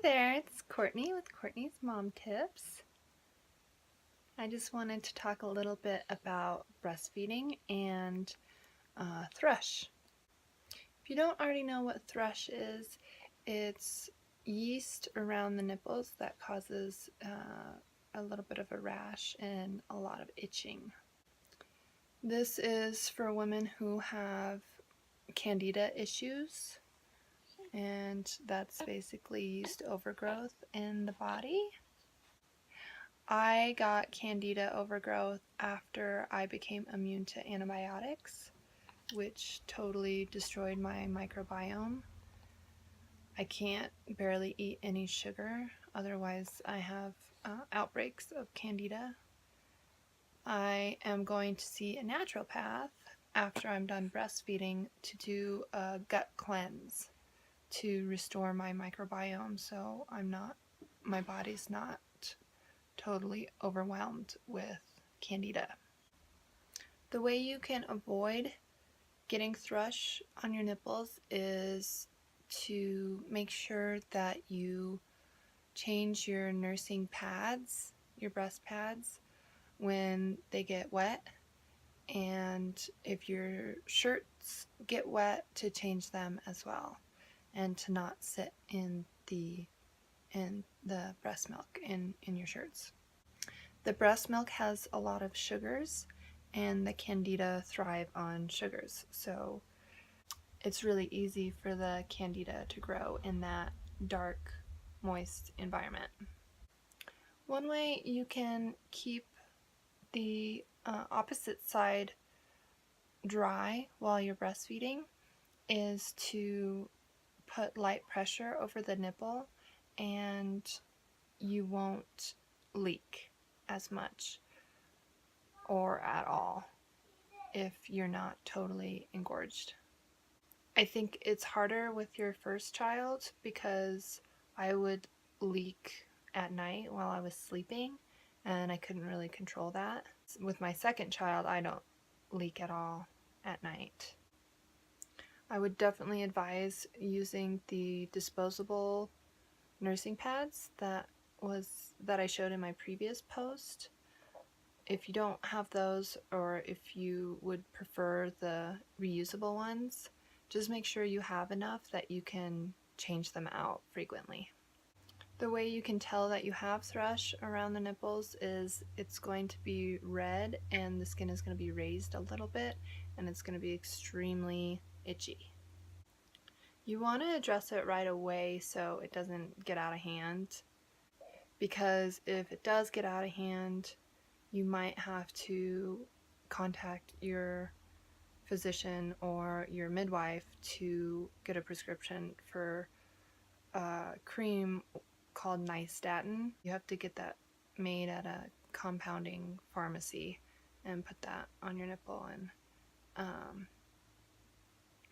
there, it's Courtney with Courtney's Mom Tips. I just wanted to talk a little bit about breastfeeding and thrush. If you don't already know what thrush is, it's yeast around the nipples that causes a little bit of a rash and a lot of itching. This is for women who have Candida issues, and that's basically yeast overgrowth in the body. I got Candida overgrowth after I became immune to antibiotics, which totally destroyed my microbiome. I can't barely eat any sugar, otherwise I have outbreaks of Candida. I am going to see a naturopath after I'm done breastfeeding to do a gut cleanse to restore my microbiome so my body's not totally overwhelmed with Candida. The way you can avoid getting thrush on your nipples is to make sure that you change your nursing pads, your breast pads, when they get wet, and if your shirts get wet, to change them as well, and to not sit in the breast milk in your shirts. The breast milk has a lot of sugars, and the Candida thrive on sugars, so it's really easy for the Candida to grow in that dark, moist environment. One way you can keep the opposite side dry while you're breastfeeding is to put light pressure over the nipple, and you won't leak as much or at all if you're not totally engorged. I think it's harder with your first child because I would leak at night while I was sleeping, and I couldn't really control that. With my second child, I don't leak at all at night. I would definitely advise using the disposable nursing pads that I showed in my previous post. If you don't have those, or if you would prefer the reusable ones, just make sure you have enough that you can change them out frequently. The way you can tell that you have thrush around the nipples is it's going to be red and the skin is going to be raised a little bit, and it's going to be extremely itchy. You want to address it right away so it doesn't get out of hand, because if it does get out of hand, you might have to contact your physician or your midwife to get a prescription for a cream called nystatin. You have to get that made at a compounding pharmacy and put that on your nipple and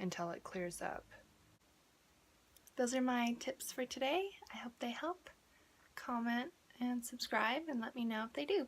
until it clears up. Those are my tips for today. I hope they help. Comment and subscribe and let me know if they do.